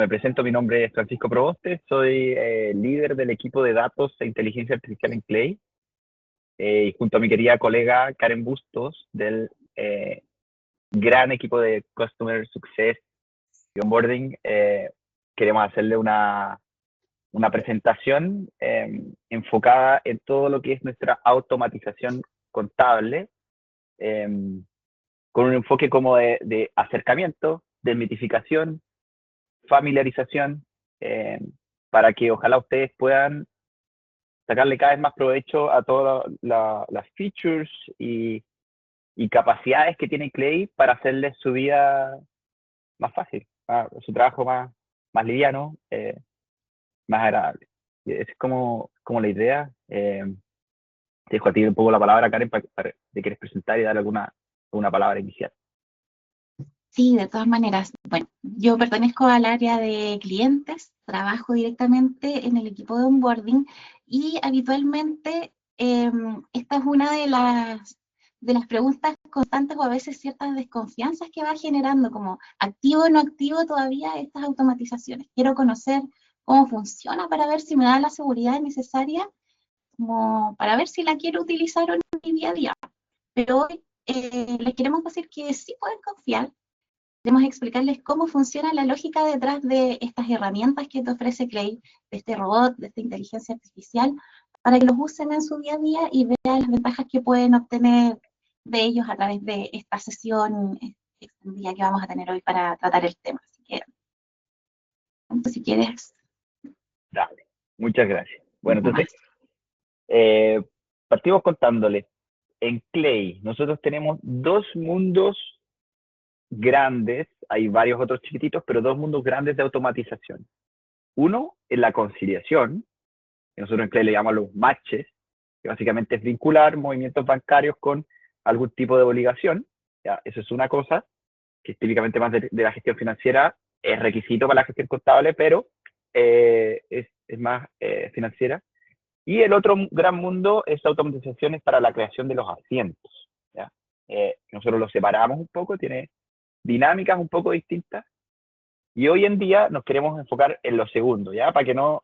Me presento, mi nombre es Francisco Proboste, soy líder del equipo de datos e inteligencia artificial en Clay, y junto a mi querida colega Karen Bustos del gran equipo de Customer Success y Onboarding, queremos hacerle una presentación enfocada en todo lo que es nuestra automatización contable, con un enfoque como de acercamiento, desmitificación, familiarización, para que ojalá ustedes puedan sacarle cada vez más provecho a todas las features y capacidades que tiene Clay para hacerles su vida más fácil, su trabajo más liviano, más agradable. Es como la idea. Te dejo a ti un poco la palabra, Karen, para te quieres presentar y dar alguna palabra inicial. Sí, de todas maneras. Bueno, yo pertenezco al área de clientes, trabajo directamente en el equipo de onboarding y habitualmente esta es una de las preguntas constantes o a veces ciertas desconfianzas que va generando, como activo o no activo todavía estas automatizaciones. Quiero conocer cómo funciona para ver si me da la seguridad necesaria, como para ver si la quiero utilizar o no en mi día a día. Pero hoy les queremos decir que sí pueden confiar. Queremos explicarles cómo funciona la lógica detrás de estas herramientas que te ofrece Clay, de este robot, de esta inteligencia artificial, para que los usen en su día a día y vean las ventajas que pueden obtener de ellos a través de esta sesión extendida que vamos a tener hoy para tratar el tema. Así que, si quieres. Dale, muchas gracias. Bueno, entonces, partimos contándoles. En Clay, nosotros tenemos dos mundos grandes, hay varios otros chiquititos, pero dos mundos grandes de automatización. Uno es la conciliación, que nosotros en Clay le llamamos los matches, que básicamente es vincular movimientos bancarios con algún tipo de obligación. ¿Ya? Eso es una cosa que es típicamente más de la gestión financiera, es requisito para la gestión contable, pero es más financiera. Y el otro gran mundo es automatizaciones para la creación de los asientos. ¿Ya? Nosotros los separamos un poco, tiene dinámicas un poco distintas, y hoy en día nos queremos enfocar en lo segundo, ¿ya? Para que no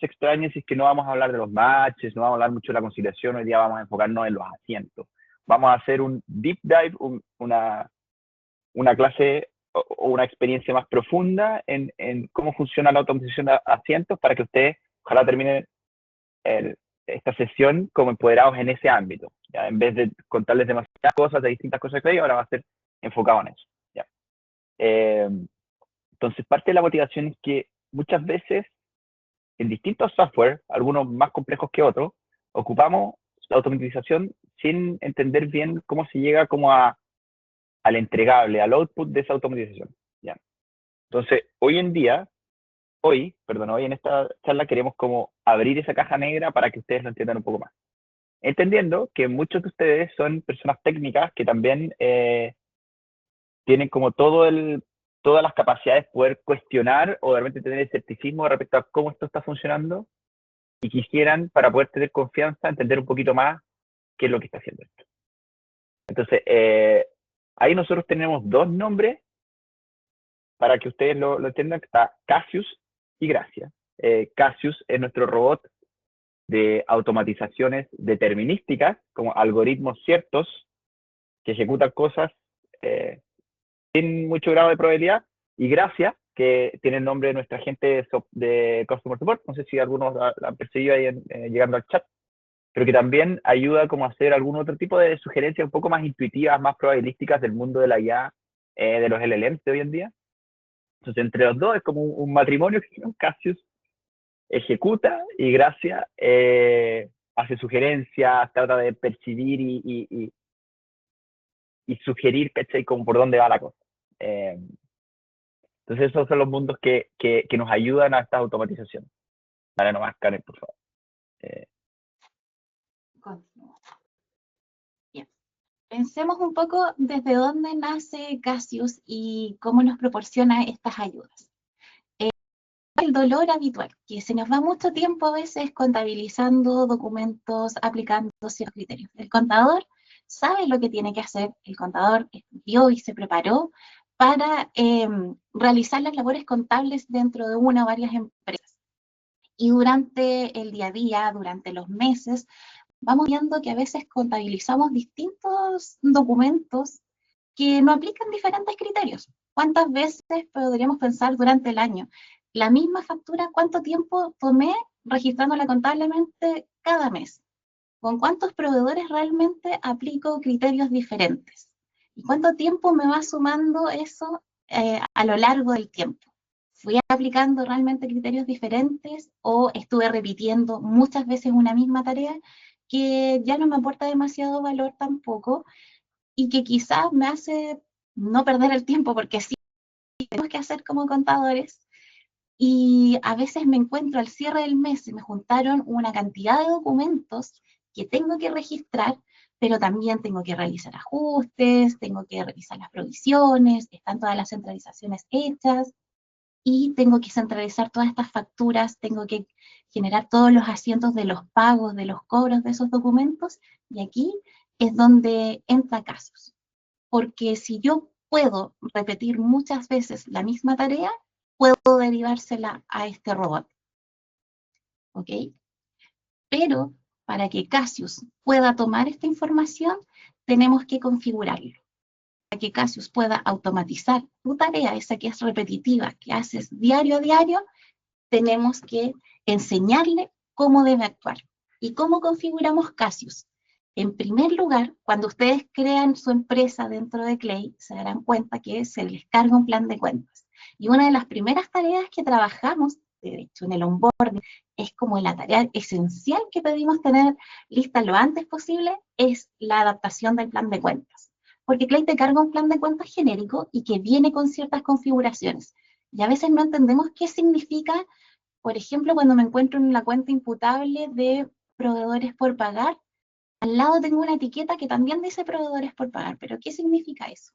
se extrañen si es que no vamos a hablar de los matches, no vamos a hablar mucho de la conciliación, hoy día vamos a enfocarnos en los asientos. Vamos a hacer un deep dive, una clase o una experiencia más profunda en cómo funciona la automatización de asientos para que ustedes ojalá terminen esta sesión como empoderados en ese ámbito. ¿Ya? En vez de contarles demasiadas cosas, de distintas cosas que hay, ahora va a ser enfocado en eso. ¿Ya? Entonces, parte de la motivación es que muchas veces en distintos software, algunos más complejos que otros, ocupamos la automatización sin entender bien cómo se llega como al entregable, al output de esa automatización. ¿Ya? Entonces, hoy en esta charla queremos como abrir esa caja negra para que ustedes lo entiendan un poco más. Entendiendo que muchos de ustedes son personas técnicas que también tienen como todas las capacidades de poder cuestionar o de repente tener escepticismo respecto a cómo esto está funcionando y quisieran, para poder tener confianza, entender un poquito más qué es lo que está haciendo esto. Entonces, ahí nosotros tenemos dos nombres para que ustedes lo entiendan, está Cassius y Gracia. Cassius es nuestro robot de automatizaciones determinísticas, como algoritmos ciertos que ejecutan cosas sin mucho grado de probabilidad, y Gracia, que tiene el nombre de nuestra gente de Customer Support, no sé si algunos la han percibido ahí llegando al chat, pero que también ayuda como a hacer algún otro tipo de sugerencias un poco más intuitivas, más probabilísticas del mundo de la IA, de los LLMs de hoy en día. Entonces, entre los dos es como un matrimonio que Cassius ejecuta y Gracia hace sugerencias, trata de percibir y sugerir, ¿cachai? Como por dónde va la cosa. Entonces esos son los mundos que nos ayudan a esta automatización. Dale nomás, Karen, por favor. Bien. Pensemos un poco desde dónde nace Cassius y cómo nos proporciona estas ayudas. El dolor habitual, que se nos va mucho tiempo a veces contabilizando documentos, aplicando ciertos criterios. El contador sabe lo que tiene que hacer, el contador estudió y se preparó para realizar las labores contables dentro de una o varias empresas. Y durante el día a día, durante los meses, vamos viendo que a veces contabilizamos distintos documentos que no aplican diferentes criterios. ¿Cuántas veces podríamos pensar durante el año? La misma factura, ¿cuánto tiempo tomé registrándola contablemente cada mes? ¿Con cuántos proveedores realmente aplico criterios diferentes? ¿Y cuánto tiempo me va sumando eso a lo largo del tiempo? ¿Fui aplicando realmente criterios diferentes o estuve repitiendo muchas veces una misma tarea que ya no me aporta demasiado valor tampoco y que quizás me hace no perder el tiempo porque sí tenemos que hacer como contadores? Y a veces me encuentro al cierre del mes y me juntaron una cantidad de documentos que tengo que registrar, pero también tengo que realizar ajustes, tengo que revisar las provisiones, están todas las centralizaciones hechas y tengo que centralizar todas estas facturas, tengo que generar todos los asientos de los pagos, de los cobros de esos documentos, y aquí es donde entra casos. Porque si yo puedo repetir muchas veces la misma tarea, puedo derivársela a este robot, ¿ok? Pero para que Cassius pueda tomar esta información, tenemos que configurarlo. Para que Cassius pueda automatizar tu tarea, esa que es repetitiva, que haces diario a diario, tenemos que enseñarle cómo debe actuar. ¿Y cómo configuramos Cassius? En primer lugar, cuando ustedes crean su empresa dentro de Clay, se darán cuenta que se les carga un plan de cuentas. Y una de las primeras tareas que trabajamos, de hecho en el onboarding, es como la tarea esencial que pedimos tener lista lo antes posible, es la adaptación del plan de cuentas. Porque Clay te carga un plan de cuentas genérico y que viene con ciertas configuraciones. Y a veces no entendemos qué significa, por ejemplo, cuando me encuentro en la cuenta imputable de proveedores por pagar, al lado tengo una etiqueta que también dice proveedores por pagar, pero ¿qué significa eso?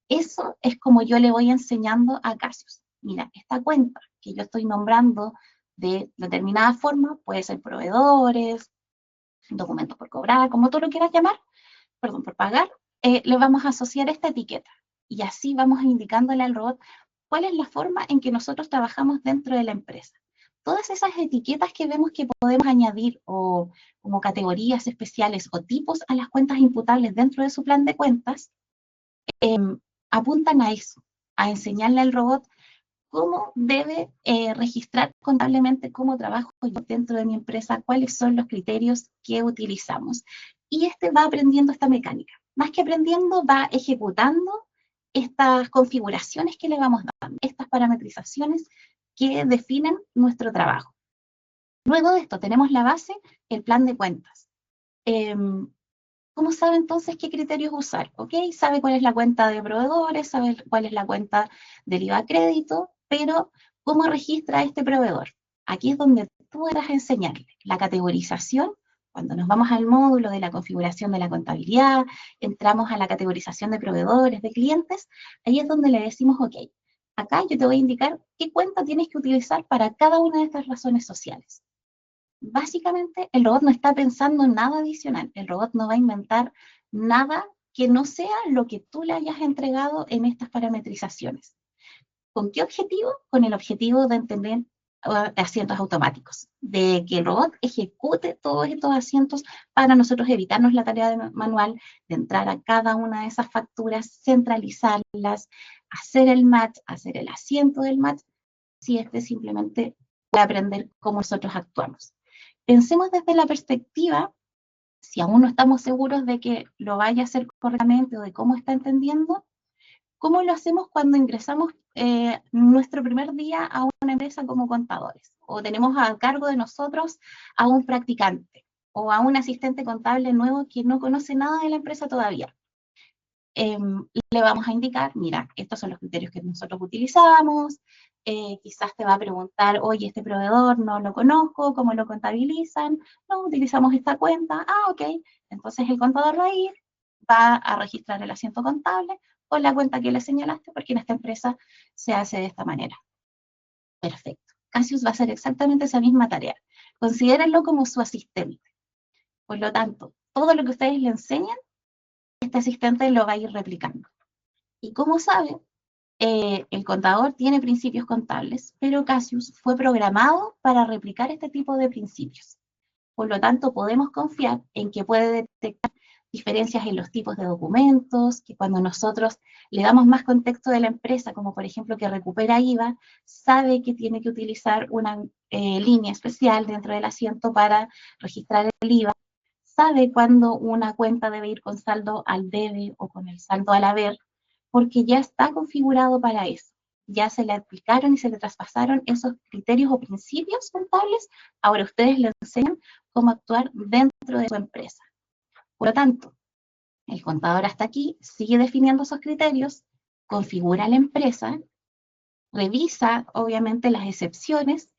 Eso es como yo le voy enseñando a Cassius. Mira, esta cuenta que yo estoy nombrando de determinada forma, puede ser proveedores, documentos por cobrar, como tú lo quieras llamar, perdón, por pagar, le vamos a asociar esta etiqueta. Y así vamos indicándole al robot cuál es la forma en que nosotros trabajamos dentro de la empresa. Todas esas etiquetas que vemos que podemos añadir o como categorías especiales o tipos a las cuentas imputables dentro de su plan de cuentas, eh, apuntan a eso, a enseñarle al robot cómo debe registrar contablemente cómo trabajo yo dentro de mi empresa, cuáles son los criterios que utilizamos. Y este va aprendiendo esta mecánica. Más que aprendiendo, va ejecutando estas configuraciones que le vamos dando, estas parametrizaciones que definen nuestro trabajo. Luego de esto tenemos la base, el plan de cuentas. ¿Cómo sabe entonces qué criterios usar? ¿Ok? Sabe cuál es la cuenta de proveedores, sabe cuál es la cuenta del IVA crédito, pero ¿cómo registra este proveedor? Aquí es donde tú vas a enseñarle la categorización. Cuando nos vamos al módulo de la configuración de la contabilidad, entramos a la categorización de proveedores, de clientes, ahí es donde le decimos, ok, acá yo te voy a indicar qué cuenta tienes que utilizar para cada una de estas razones sociales. Básicamente el robot no está pensando en nada adicional, el robot no va a inventar nada que no sea lo que tú le hayas entregado en estas parametrizaciones. ¿Con qué objetivo? Con el objetivo de entender asientos automáticos, de que el robot ejecute todos estos asientos para nosotros evitarnos la tarea manual de entrar a cada una de esas facturas, centralizarlas, hacer el match, hacer el asiento del match, si este simplemente para aprender cómo nosotros actuamos. Pensemos desde la perspectiva, si aún no estamos seguros de que lo vaya a hacer correctamente o de cómo está entendiendo, ¿cómo lo hacemos cuando ingresamos nuestro primer día a una empresa como contadores? O tenemos a cargo de nosotros a un practicante o a un asistente contable nuevo que no conoce nada de la empresa todavía. Le vamos a indicar, mira, estos son los criterios que nosotros utilizamos, quizás te va a preguntar, oye, este proveedor no lo conozco, ¿cómo lo contabilizan? No, utilizamos esta cuenta, ok, entonces el contador va a registrar el asiento contable con la cuenta que le señalaste, porque en esta empresa se hace de esta manera. Perfecto. Cassius va a hacer exactamente esa misma tarea. Considérenlo como su asistente. Por lo tanto, todo lo que ustedes le enseñan, este asistente lo va a ir replicando. ¿Y cómo sabe? el contador tiene principios contables, pero Cassius fue programado para replicar este tipo de principios. Por lo tanto, podemos confiar en que puede detectar diferencias en los tipos de documentos, que cuando nosotros le damos más contexto de la empresa, como por ejemplo que recupera IVA, sabe que tiene que utilizar una línea especial dentro del asiento para registrar el IVA, sabe cuándo una cuenta debe ir con saldo al debe o con el saldo al haber, porque ya está configurado para eso. Ya se le aplicaron y se le traspasaron esos criterios o principios contables, ahora ustedes le enseñan cómo actuar dentro de su empresa. Por lo tanto, el contador hasta aquí sigue definiendo esos criterios, configura la empresa, revisa obviamente las excepciones,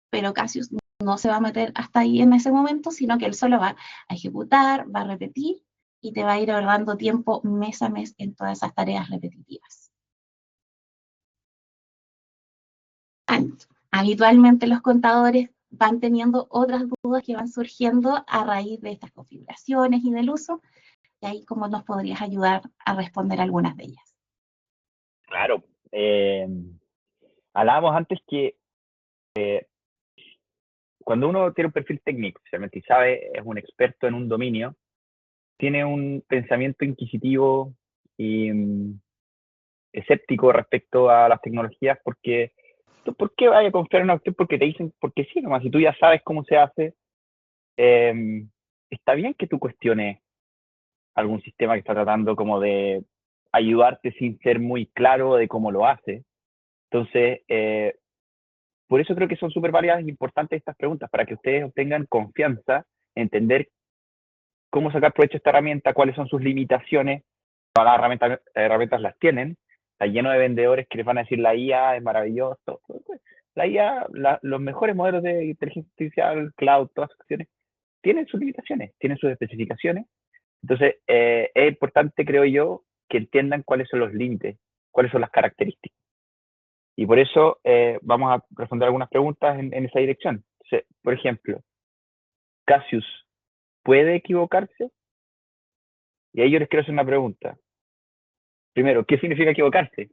pero Cassius no se va a meter hasta ahí en ese momento, sino que él solo va a ejecutar, va a repetir y te va a ir ahorrando tiempo mes a mes en todas esas tareas repetitivas. Habitualmente los contadores van teniendo otras dudas que van surgiendo a raíz de estas configuraciones y del uso, y ahí cómo nos podrías ayudar a responder algunas de ellas. Claro. Hablábamos antes que cuando uno tiene un perfil técnico, especialmente, y sabe, es un experto en un dominio, tiene un pensamiento inquisitivo y escéptico respecto a las tecnologías, porque ¿tú por qué vayas a confiar en una cuestión? Porque te dicen, porque sí, nomás, si tú ya sabes cómo se hace, está bien que tú cuestiones algún sistema que está tratando como de ayudarte sin ser muy claro de cómo lo hace. Entonces, por eso creo que son súper válidas e importantes estas preguntas, para que ustedes obtengan confianza, entender cómo sacar provecho de esta herramienta, cuáles son sus limitaciones. Todas las herramientas las tienen. Está lleno de vendedores que les van a decir la IA es maravilloso. La IA, los mejores modelos de inteligencia artificial, cloud, todas las cuestiones, tienen sus limitaciones, tienen sus especificaciones. Entonces, es importante, creo yo, que entiendan cuáles son los límites, cuáles son las características. Y por eso vamos a responder algunas preguntas en esa dirección. Entonces, por ejemplo, Cassius, ¿puede equivocarse? Y ahí yo les quiero hacer una pregunta. Primero, ¿qué significa equivocarse?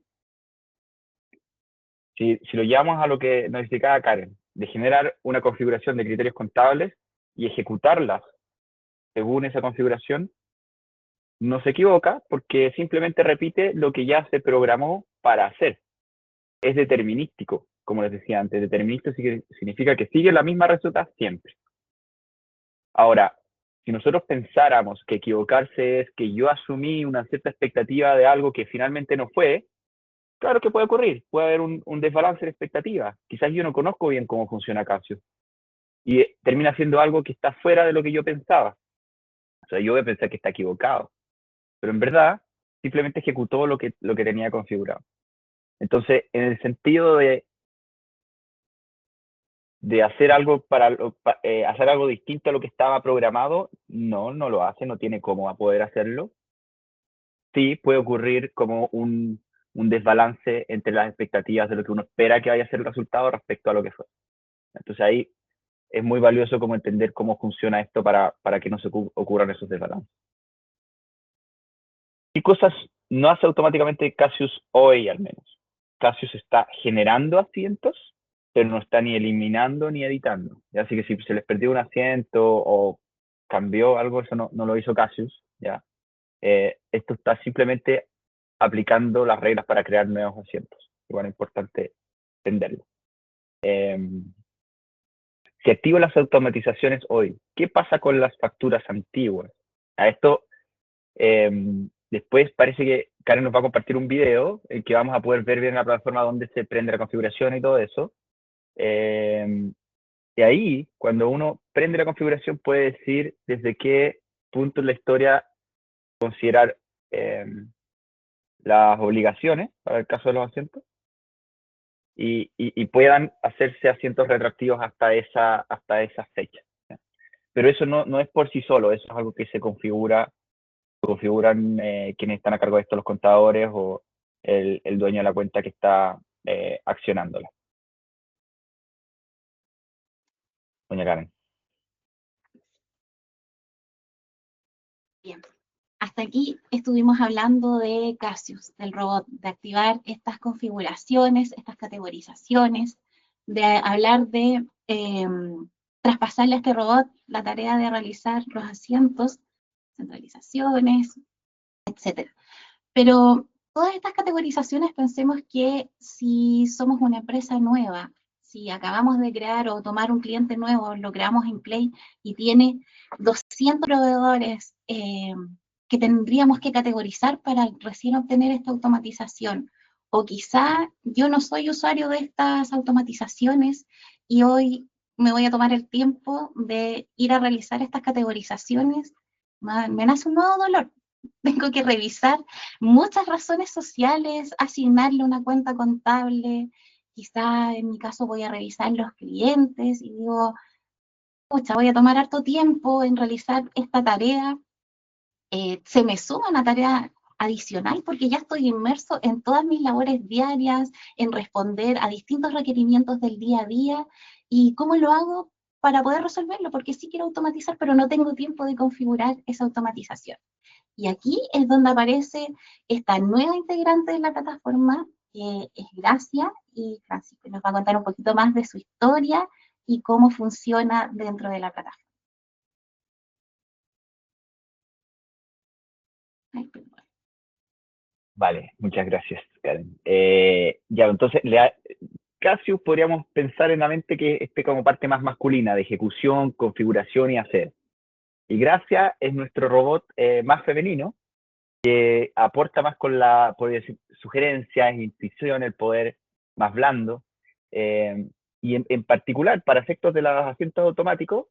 Si lo llevamos a lo que nos explicaba Karen, de generar una configuración de criterios contables y ejecutarlas según esa configuración, no se equivoca porque simplemente repite lo que ya se programó para hacer. Es determinístico, como les decía antes. Determinístico significa que sigue la misma receta siempre. Ahora, si nosotros pensáramos que equivocarse es que yo asumí una cierta expectativa de algo que finalmente no fue, claro que puede ocurrir, puede haber un desbalance de expectativas. Quizás yo no conozco bien cómo funciona Casio y termina siendo algo que está fuera de lo que yo pensaba. O sea, yo voy a pensar que está equivocado, pero en verdad simplemente ejecutó lo que tenía configurado. Entonces, en el sentido de hacer algo hacer algo distinto a lo que estaba programado, no lo hace, no tiene cómo poder hacerlo. Sí, puede ocurrir como un desbalance entre las expectativas de lo que uno espera que vaya a ser el resultado respecto a lo que fue. Entonces ahí es muy valioso como entender cómo funciona esto para que no se ocurran esos desbalances. ¿Qué cosas no hace automáticamente Cassius hoy al menos? Cassius está generando asientos, pero no está ni eliminando ni editando. ¿Ya? Así que si se les perdió un asiento o cambió algo, eso no lo hizo Cassius. ¿Ya? Esto está simplemente aplicando las reglas para crear nuevos asientos. Igual es importante entenderlo. Si activo las automatizaciones hoy, ¿qué pasa con las facturas antiguas? A esto, después parece que Karen nos va a compartir un video en que vamos a poder ver bien la plataforma donde se prende la configuración y todo eso. Y ahí, cuando uno prende la configuración, puede decir desde qué punto en la historia considerar las obligaciones, para el caso de los asientos, y puedan hacerse asientos retroactivos hasta esa fecha. ¿Ya? Pero eso no es por sí solo, eso es algo que se configuran quienes están a cargo de esto, los contadores o el dueño de la cuenta que está accionándola. Doña Karen. Bien. hasta aquí estuvimos hablando de Cassius, del robot, de activar estas configuraciones, estas categorizaciones, de hablar de traspasarle a este robot la tarea de realizar los asientos, centralizaciones, etcétera. Pero todas estas categorizaciones, pensemos que si somos una empresa nueva, si acabamos de crear o tomar un cliente nuevo, lo creamos en Clay y tiene 200 proveedores que tendríamos que categorizar para recién obtener esta automatización. O quizá yo no soy usuario de estas automatizaciones y hoy me voy a tomar el tiempo de ir a realizar estas categorizaciones, me nace un nuevo dolor. Tengo que revisar muchas razones sociales, asignarle una cuenta contable, quizá en mi caso voy a revisar los clientes y digo, pucha, voy a tomar harto tiempo en realizar esta tarea, se me suma una tarea adicional porque ya estoy inmerso en todas mis labores diarias, en responder a distintos requerimientos del día a día y cómo lo hago para poder resolverlo, porque sí quiero automatizar, pero no tengo tiempo de configurar esa automatización. Y aquí es donde aparece esta nueva integrante de la plataforma, que es Gracia, y Francisco nos va a contar un poquito más de su historia y cómo funciona dentro de la plataforma. Ay, Vale, muchas gracias, Karen. Ya, entonces, Cassius podríamos pensar en la mente que esté como parte más masculina de ejecución, configuración y hacer. Y Gracia es nuestro robot más femenino, que aporta más con la sugerencias, intuición, el poder más blando. Y en particular, para efectos de los asientos automáticos,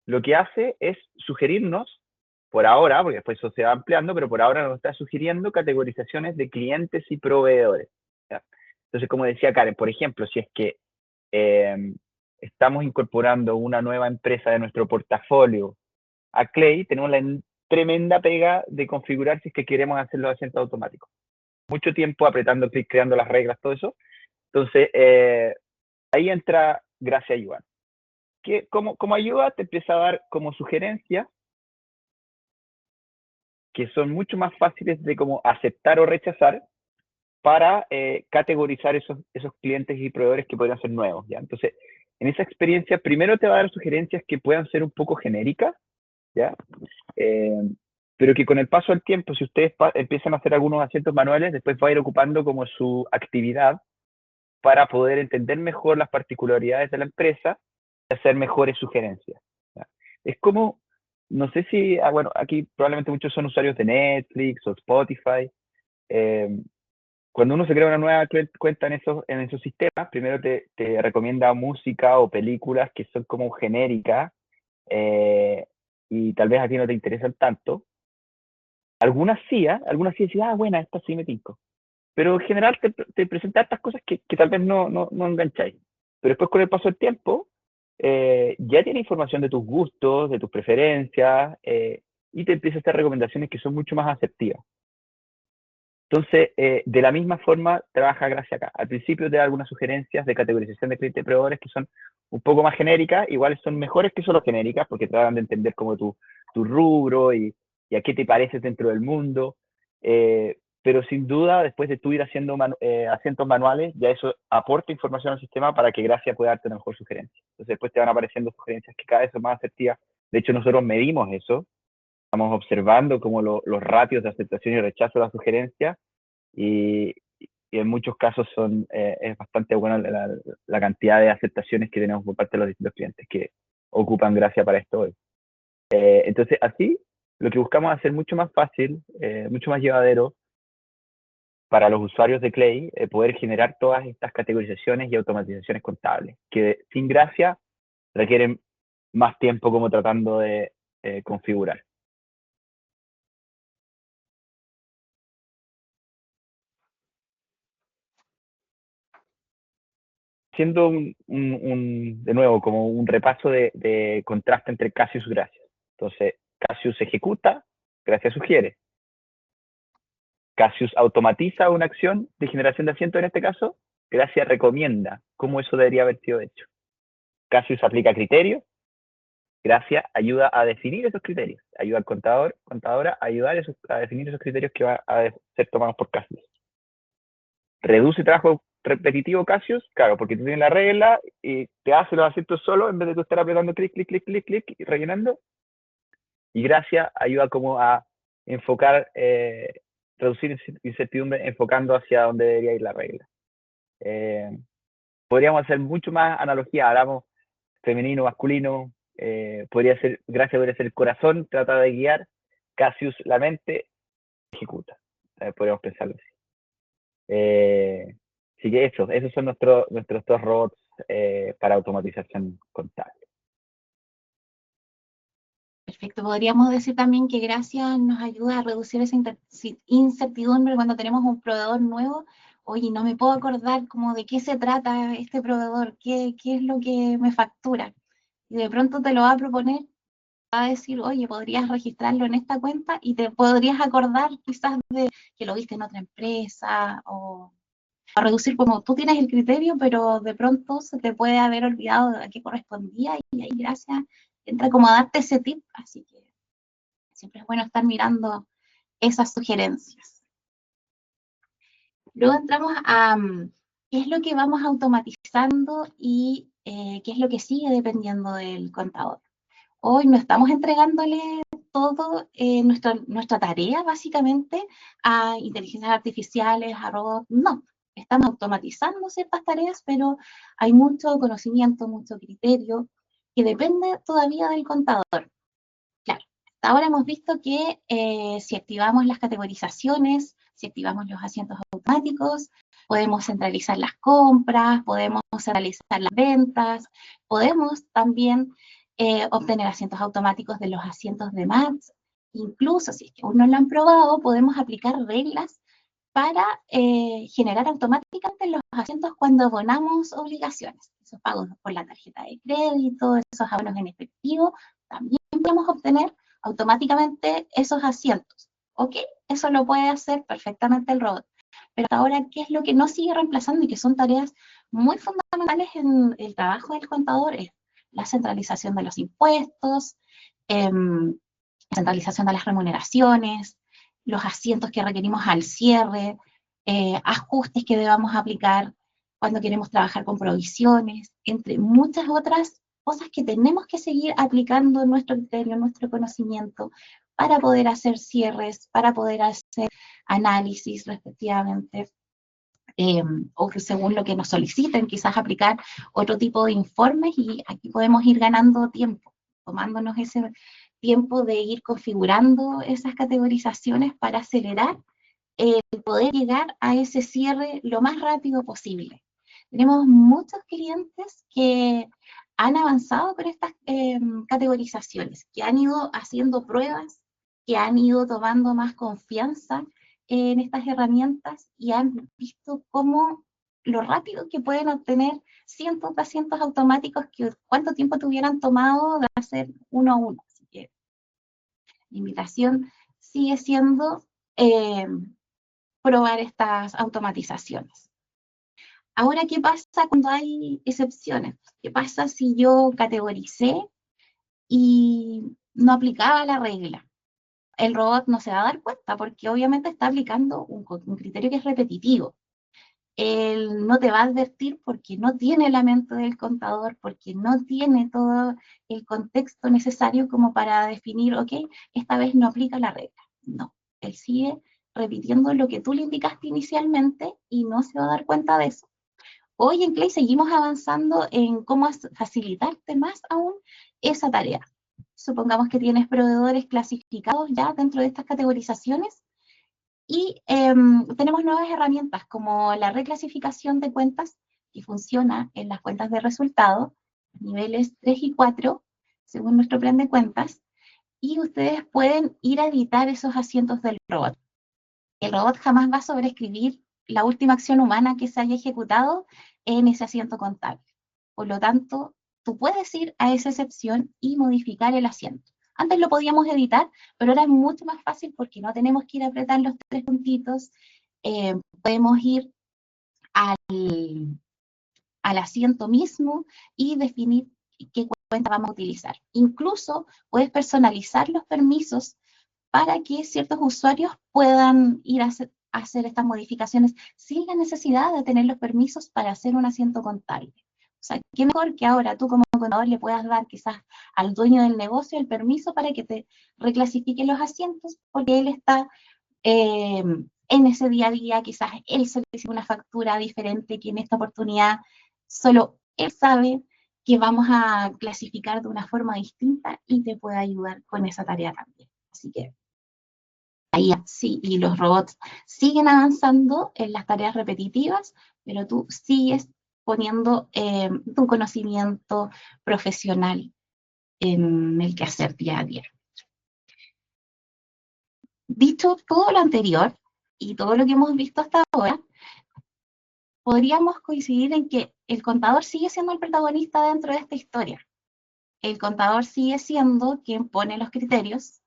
lo que hace es sugerirnos, por ahora, porque después eso se va ampliando, pero por ahora nos está sugiriendo categorizaciones de clientes y proveedores. ¿Ya? Entonces, como decía Karen, por ejemplo, si es que estamos incorporando una nueva empresa de nuestro portafolio a Clay, tenemos la tremenda pega de configurar si es que queremos hacer los asientos automáticos. Mucho tiempo apretando clic, creando las reglas, todo eso. Entonces, ahí entra Gracia Iván. Que como ayuda te empieza a dar como sugerencias que son mucho más fáciles de como aceptar o rechazar para categorizar esos clientes y proveedores que podrían ser nuevos, ¿ya? Entonces, en esa experiencia, primero te va a dar sugerencias que puedan ser un poco genéricas, ¿ya? Pero que con el paso del tiempo, si ustedes empiezan a hacer algunos asientos manuales, después va a ir ocupando como su actividad para poder entender mejor las particularidades de la empresa y hacer mejores sugerencias, ¿ya? Es como, no sé si, bueno, aquí probablemente muchos son usuarios de Netflix o Spotify. Eh, Cuando uno se crea una nueva cuenta en esos sistemas, primero te recomienda música o películas que son como genéricas eh, y tal vez a ti no te interesan tanto. Algunas sí decís, buena, esta sí me tinco. Pero en general te presenta estas cosas que tal vez no engancháis. Pero después con el paso del tiempo, ya tiene información de tus gustos, de tus preferencias, y te empieza a hacer recomendaciones que son mucho más asertivas. Entonces, de la misma forma, trabaja Gracia acá. Al principio te da algunas sugerencias de categorización de clientes y proveedores que son un poco más genéricas, igual son mejores que solo genéricas, porque tratan de entender como tu rubro y a qué te pareces dentro del mundo. Pero sin duda, después de tú ir haciendo asientos manuales, ya eso aporta información al sistema para que Gracia pueda darte una mejor sugerencia. Entonces, después te van apareciendo sugerencias que cada vez son más asertivas. De hecho, nosotros medimos eso. Estamos observando como los ratios de aceptación y rechazo de las sugerencias y, y en muchos casos es bastante buena la cantidad de aceptaciones que tenemos por parte de los distintos clientes que ocupan Gracia para esto hoy. Entonces, así, lo que buscamos es hacer mucho más fácil, mucho más llevadero para los usuarios de Clay, poder generar todas estas categorizaciones y automatizaciones contables, que sin Gracia requieren más tiempo como tratando de configurar. Haciendo de nuevo, como un repaso de contraste entre Cassius y Gracia. Entonces, Cassius ejecuta, Gracia sugiere. Cassius automatiza una acción de generación de asientos en este caso, Gracia recomienda cómo eso debería haber sido hecho. Cassius aplica criterios, Gracia ayuda a definir esos criterios, ayuda al contador, contadora a ayudar a definir esos criterios que van a ser tomados por Cassius. Reduce trabajo repetitivo Cassius, claro, porque tú tienes la regla y te hace los asientos solo en vez de tú estar apretando clic, clic, clic, clic, clic y rellenando. Y Gracia ayuda como a enfocar, reducir incertidumbre enfocando hacia dónde debería ir la regla. Podríamos hacer mucho más analogía, hablamos femenino, masculino, Gracia podría ser el corazón, trata de guiar, Cassius la mente, ejecuta. Podríamos pensarlo así. Así que esos son nuestros dos robots para automatización contable. Perfecto, podríamos decir también que Gracia nos ayuda a reducir esa incertidumbre cuando tenemos un proveedor nuevo. Oye, no me puedo acordar como de qué se trata este proveedor, qué es lo que me factura. Y de pronto te lo va a proponer, va a decir, oye, podrías registrarlo en esta cuenta y te podrías acordar quizás de que lo viste en otra empresa o a reducir como tú tienes el criterio, pero de pronto se te puede haber olvidado a qué correspondía y ahí Gracia entra como a darte ese tip, así que siempre es bueno estar mirando esas sugerencias. Luego entramos a qué es lo que vamos automatizando y qué es lo que sigue dependiendo del contador. Hoy no estamos entregándole todo nuestra tarea básicamente a inteligencias artificiales, a robots, no. Estamos automatizando ciertas tareas, pero hay mucho conocimiento, mucho criterio que depende todavía del contador. Claro, hasta ahora hemos visto que si activamos las categorizaciones, si activamos los asientos automáticos, podemos centralizar las compras, podemos centralizar las ventas, podemos también obtener asientos automáticos de los asientos de MATS. Incluso si es que aún no lo han probado, podemos aplicar reglas para generar automáticamente los asientos cuando abonamos obligaciones. Esos pagos por la tarjeta de crédito, esos abonos en efectivo, también podemos obtener automáticamente esos asientos. ¿Ok? Eso lo puede hacer perfectamente el robot. Pero ahora, ¿qué es lo que no sigue reemplazando y que son tareas muy fundamentales en el trabajo del contador? Es la centralización de los impuestos, centralización de las remuneraciones, los asientos que requerimos al cierre, ajustes que debamos aplicar cuando queremos trabajar con provisiones, entre muchas otras cosas que tenemos que seguir aplicando en nuestro criterio, nuestro conocimiento, para poder hacer cierres, para poder hacer análisis respectivamente, o según lo que nos soliciten, quizás aplicar otro tipo de informes y aquí podemos ir ganando tiempo, tomándonos ese tiempo de ir configurando esas categorizaciones para acelerar el poder llegar a ese cierre lo más rápido posible. Tenemos muchos clientes que han avanzado con estas categorizaciones, que han ido haciendo pruebas, que han ido tomando más confianza en estas herramientas y han visto cómo lo rápido que pueden obtener cientos de asientos automáticos que cuánto tiempo tuvieran tomado de hacer uno a uno. Así que la invitación sigue siendo probar estas automatizaciones. Ahora, ¿qué pasa cuando hay excepciones? ¿Qué pasa si yo categoricé y no aplicaba la regla? El robot no se va a dar cuenta porque obviamente está aplicando un criterio que es repetitivo. Él no te va a advertir porque no tiene la mente del contador, porque no tiene todo el contexto necesario como para definir, ok, esta vez no aplica la regla. No, él sigue repitiendo lo que tú le indicaste inicialmente y no se va a dar cuenta de eso. Hoy en Clay seguimos avanzando en cómo facilitarte más aún esa tarea. Supongamos que tienes proveedores clasificados ya dentro de estas categorizaciones y tenemos nuevas herramientas como la reclasificación de cuentas que funciona en las cuentas de resultado, niveles 3 y 4, según nuestro plan de cuentas, y ustedes pueden ir a editar esos asientos del robot. El robot jamás va a sobreescribir la última acción humana que se haya ejecutado en ese asiento contable. Por lo tanto, tú puedes ir a esa excepción y modificar el asiento. Antes lo podíamos editar, pero ahora es mucho más fácil porque no tenemos que ir a apretar los tres puntitos. Podemos ir al asiento mismo y definir qué cuenta vamos a utilizar. Incluso puedes personalizar los permisos para que ciertos usuarios puedan ir a hacer estas modificaciones sin la necesidad de tener los permisos para hacer un asiento contable. O sea, qué mejor que ahora tú como contador le puedas dar quizás al dueño del negocio el permiso para que te reclasifique los asientos, porque él está en ese día a día, quizás él solicita una factura diferente, que en esta oportunidad solo él sabe que vamos a clasificar de una forma distinta y te puede ayudar con esa tarea también. Así que ahí sí, y los robots siguen avanzando en las tareas repetitivas, pero tú sigues poniendo tu conocimiento profesional en el quehacer día a día. Dicho todo lo anterior y todo lo que hemos visto hasta ahora, podríamos coincidir en que el contador sigue siendo el protagonista dentro de esta historia. El contador sigue siendo quien pone los criterios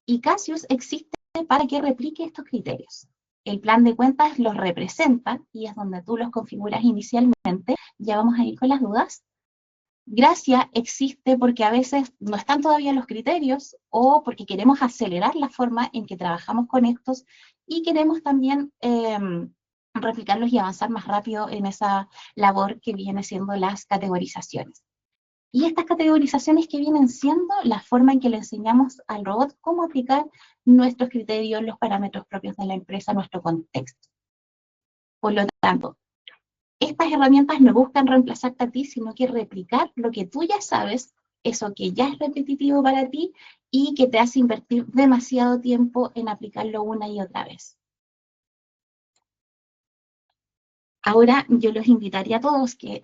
y Cassius existe para que replique estos criterios. El plan de cuentas los representa y es donde tú los configuras inicialmente. Ya vamos a ir con las dudas. Gracia existe porque a veces no están todavía los criterios o porque queremos acelerar la forma en que trabajamos con estos y queremos también replicarlos y avanzar más rápido en esa labor que viene siendo las categorizaciones. Y estas categorizaciones que vienen siendo la forma en que le enseñamos al robot cómo aplicar nuestros criterios, los parámetros propios de la empresa, nuestro contexto. Por lo tanto, estas herramientas no buscan reemplazarte a ti, sino que replicar lo que tú ya sabes, eso que ya es repetitivo para ti y que te hace invertir demasiado tiempo en aplicarlo una y otra vez. Ahora yo los invitaría a todos que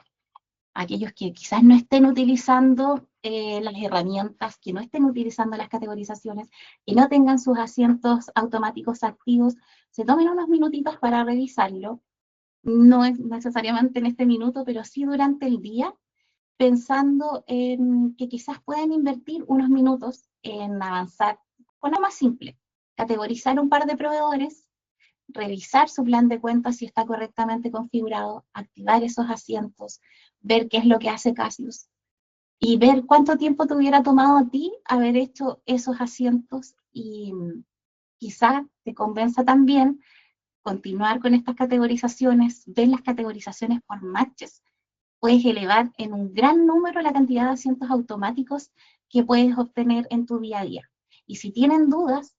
aquellos que quizás no estén utilizando las herramientas, que no estén utilizando las categorizaciones, que no tengan sus asientos automáticos activos, se tomen unos minutitos para revisarlo. No es necesariamente en este minuto, pero sí durante el día, pensando en que quizás pueden invertir unos minutos en avanzar con lo más simple, categorizar un par de proveedores, revisar su plan de cuentas si está correctamente configurado, activar esos asientos, ver qué es lo que hace Cassius y ver cuánto tiempo te hubiera tomado a ti haber hecho esos asientos y quizá te convenza también continuar con estas categorizaciones, ver las categorizaciones por matches. Puedes elevar en un gran número la cantidad de asientos automáticos que puedes obtener en tu día a día. Y si tienen dudas,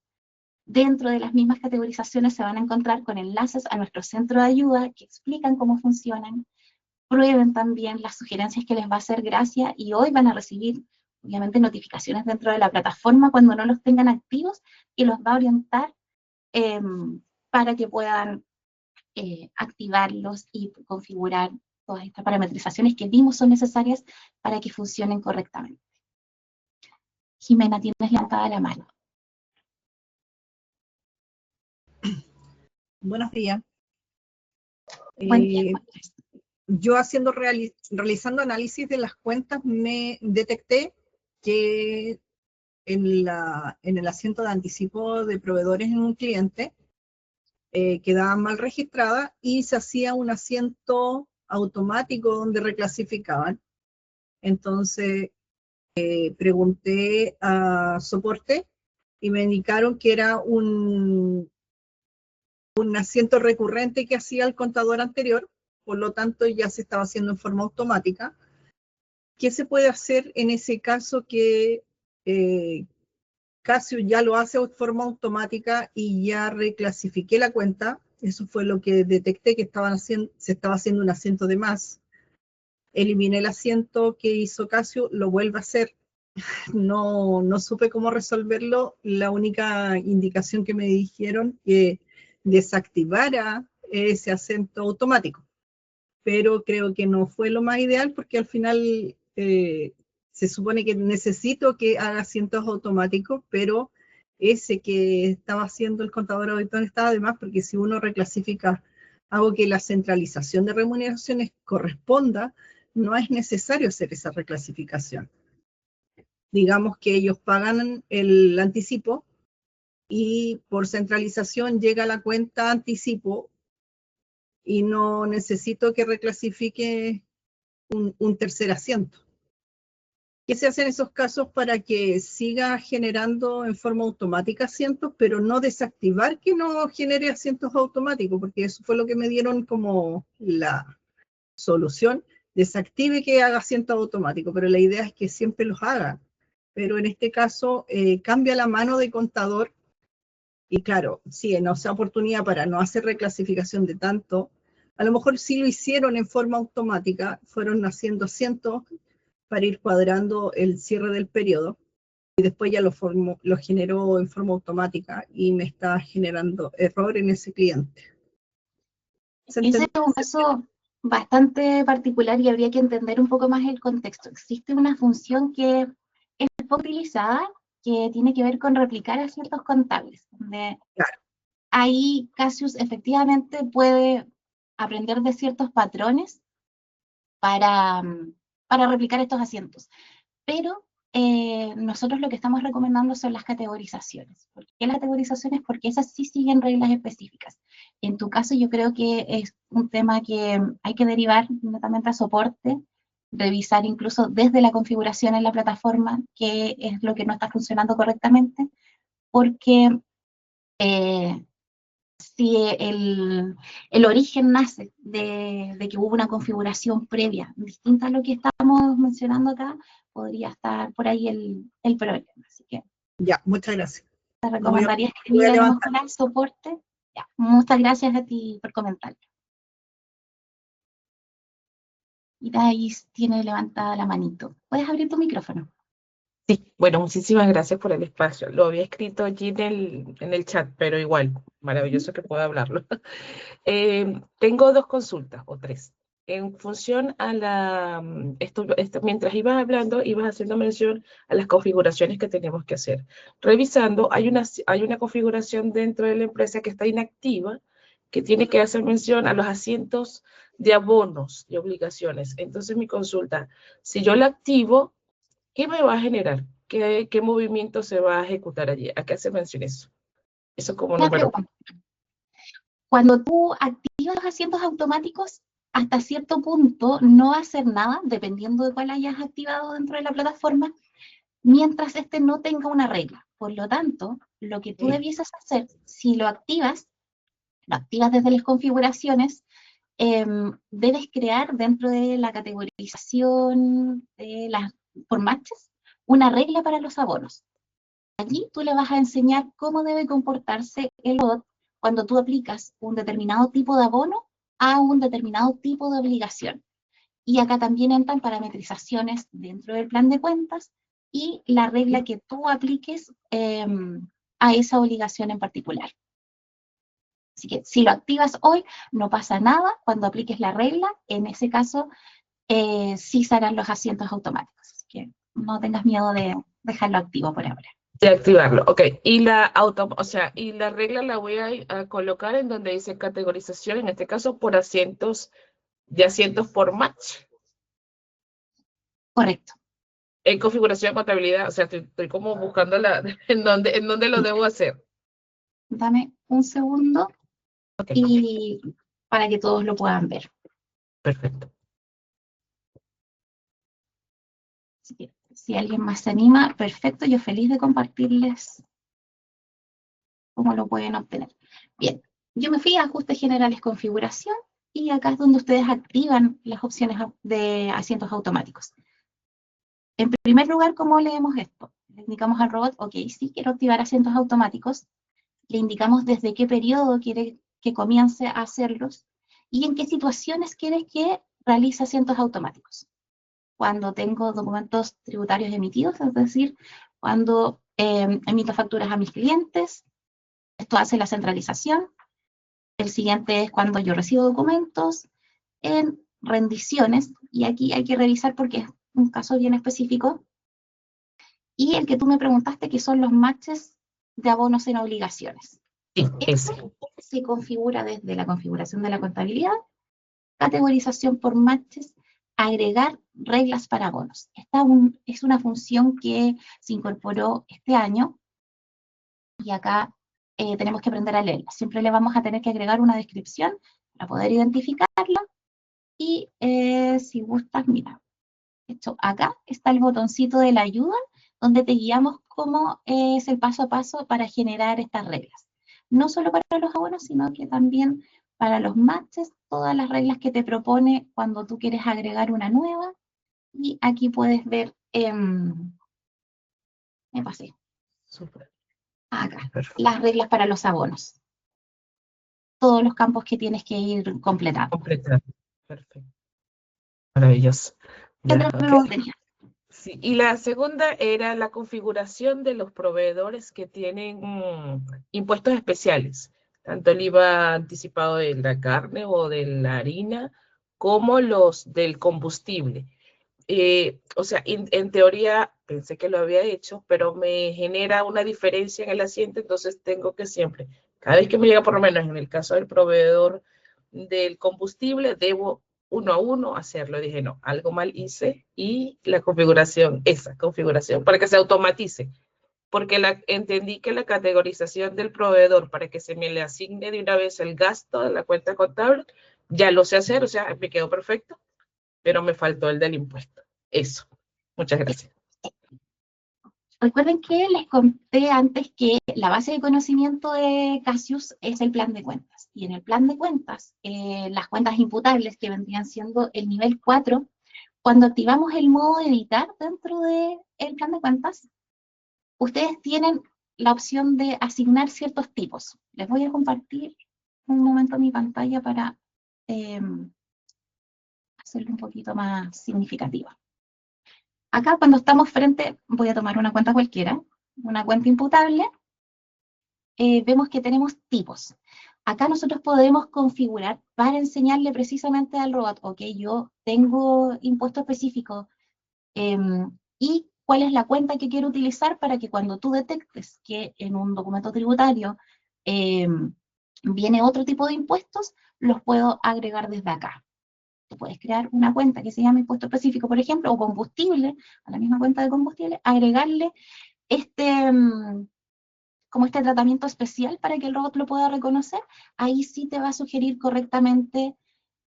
dentro de las mismas categorizaciones se van a encontrar con enlaces a nuestro centro de ayuda que explican cómo funcionan, prueben también las sugerencias que les va a hacer Gracia y hoy van a recibir, obviamente, notificaciones dentro de la plataforma cuando no los tengan activos y los va a orientar eh, para que puedan activarlos y configurar todas estas parametrizaciones que vimos son necesarias para que funcionen correctamente. Jimena, tienes levantada la mano. Buenos días. Buen día. Yo realizando análisis de las cuentas me detecté que en el asiento de anticipo de proveedores en un cliente quedaba mal registrada y se hacía un asiento automático donde reclasificaban. Entonces pregunté a soporte y me indicaron que era un asiento recurrente que hacía el contador anterior, por lo tanto ya se estaba haciendo en forma automática. ¿Qué se puede hacer en ese caso que Casio ya lo hace de forma automática y ya reclasifiqué la cuenta? Eso fue lo que detecté, que se estaba haciendo un asiento de más. Eliminé el asiento que hizo Casio, lo vuelve a hacer. No supe cómo resolverlo. La única indicación que me dijeron que desactivara ese acento automático, pero creo que no fue lo más ideal porque al final se supone que necesito que haga acentos automáticos, pero ese que estaba haciendo el contador auditor estaba de más, porque si uno reclasifica, hago que la centralización de remuneraciones corresponda, no es necesario hacer esa reclasificación. Digamos que ellos pagan el anticipo y por centralización llega la cuenta anticipo y no necesito que reclasifique un tercer asiento. ¿Qué se hace en esos casos para que siga generando en forma automática asientos, pero no desactivar que no genere asientos automáticos? Porque eso fue lo que me dieron como la solución. Desactive que haga asientos automáticos, pero la idea es que siempre los haga. Pero en este caso cambia la mano de contador y claro, sí, en esa oportunidad para no hacer reclasificación de tanto, a lo mejor sí lo hicieron en forma automática, fueron haciendo asientos para ir cuadrando el cierre del periodo y después ya lo generó en forma automática y me está generando error en ese cliente. Ese es un caso bastante particular y habría que entender un poco más el contexto. Existe una función que es poco utilizada que tiene que ver con replicar asientos contables, donde Claro. ahí Cassius efectivamente puede aprender de ciertos patrones para replicar estos asientos. Pero nosotros lo que estamos recomendando son las categorizaciones. ¿Por qué las categorizaciones? Porque esas sí siguen reglas específicas. En tu caso yo creo que es un tema que hay que derivar netamente a soporte, revisar incluso desde la configuración en la plataforma qué es lo que no está funcionando correctamente, porque si el origen nace de que hubo una configuración previa distinta a lo que estamos mencionando acá, podría estar por ahí el problema. Así que ya, muchas gracias. te recomendaría que voy a a lo levantar. mejor al soporte. Ya, muchas gracias a ti por comentar. Irais tiene levantada la manito. ¿Puedes abrir tu micrófono? Sí, bueno, muchísimas gracias por el espacio. Lo había escrito allí en el chat, pero igual, maravilloso que pueda hablarlo. Tengo dos consultas, o tres. En función a mientras ibas hablando, ibas haciendo mención a las configuraciones que tenemos que hacer. Revisando, hay una configuración dentro de la empresa que está inactiva, que tiene que hacer mención a los asientos de abonos y obligaciones. Entonces, mi consulta, si yo la activo, ¿qué me va a generar? ¿Qué movimiento se va a ejecutar allí? ¿A qué hace mención eso? Eso como número uno. Cuando tú activas los asientos automáticos, hasta cierto punto no va a hacer nada, dependiendo de cuál hayas activado dentro de la plataforma, mientras este no tenga una regla. Por lo tanto, lo que tú debieses hacer, si lo activas desde las configuraciones, debes crear dentro de la categorización de por matches una regla para los abonos. Allí tú le vas a enseñar cómo debe comportarse el robot cuando tú aplicas un determinado tipo de abono a un determinado tipo de obligación. Y acá también entran parametrizaciones dentro del plan de cuentas y la regla que tú apliques a esa obligación en particular. Así que si lo activas hoy, no pasa nada. Cuando apliques la regla, en ese caso, sí se harán los asientos automáticos. Así que no tengas miedo de dejarlo activo por ahora. De activarlo, ok. Y y la regla la voy a colocar en donde dice categorización, en este caso por asientos por match. Correcto. En configuración de contabilidad, o sea, estoy como buscando en dónde lo debo hacer. Dame un segundo Okay. y para que todos lo puedan ver. Perfecto. Así que, si alguien más se anima, perfecto, yo feliz de compartirles cómo lo pueden obtener. Bien, yo me fui a ajustes generales, configuración, y acá es donde ustedes activan las opciones de asientos automáticos. En primer lugar, ¿cómo leemos esto? Le indicamos al robot, ok, sí quiero activar asientos automáticos, le indicamos desde qué periodo quiere que comience a hacerlos y en qué situaciones quiere que realice asientos automáticos. Cuando tengo documentos tributarios emitidos, es decir, cuando emito facturas a mis clientes, esto hace la centralización. El siguiente es cuando yo recibo documentos en rendiciones, y aquí hay que revisar porque es un caso bien específico. Y el que tú me preguntaste, que son los matches de abonos en obligaciones. Sí, Eso se configura desde la configuración de la contabilidad, categorización por matches, agregar reglas para abonos. Esta es una función que se incorporó este año y acá tenemos que aprender a leerla. Siempre le vamos a tener que agregar una descripción para poder identificarla y si gustas, mira, De hecho, acá está el botoncito de la ayuda, donde te guiamos cómo es el paso a paso para generar estas reglas. No solo para los abonos, sino que también para los matches, todas las reglas que te propone cuando tú quieres agregar una nueva. Y aquí puedes ver, me pasé, Súper. acá, Perfecto. las reglas para los abonos. Todos los campos que tienes que ir completando. Completar. Perfecto. Maravilloso. ¿Qué Ya, otra ok. pregunta tenías? Sí, y la segunda era la configuración de los proveedores que tienen impuestos especiales, tanto el IVA anticipado de la carne o de la harina, como los del combustible. O sea, en teoría pensé que lo había hecho, pero me genera una diferencia en el asiento, entonces tengo que siempre, cada vez que me llega, por lo menos en el caso del proveedor del combustible, debo uno a uno hacerlo. Dije, no, algo mal hice, y la configuración, esa configuración, para que se automatice, porque entendí que la categorización del proveedor para que se me le asigne de una vez el gasto de la cuenta contable, ya lo sé hacer, o sea, me quedó perfecto, pero me faltó el del impuesto. Eso. Muchas gracias. Recuerden que les conté antes que la base de conocimiento de Cassius es el plan de cuentas. Y en el plan de cuentas, las cuentas imputables, que vendrían siendo el nivel 4, cuando activamos el modo de editar dentro del plan de cuentas, ustedes tienen la opción de asignar ciertos tipos. Les voy a compartir un momento mi pantalla para hacerlo un poquito más significativa. Acá cuando estamos frente, voy a tomar una cuenta cualquiera, una cuenta imputable, vemos que tenemos tipos. Acá nosotros podemos configurar para enseñarle precisamente al robot, ok, yo tengo impuesto específico y cuál es la cuenta que quiero utilizar para que cuando tú detectes que en un documento tributario viene otro tipo de impuestos, los puedo agregar desde acá. Tú puedes crear una cuenta que se llama impuesto específico, por ejemplo, o combustible, a la misma cuenta de combustible, agregarle como este tratamiento especial para que el robot lo pueda reconocer. Ahí sí te va a sugerir correctamente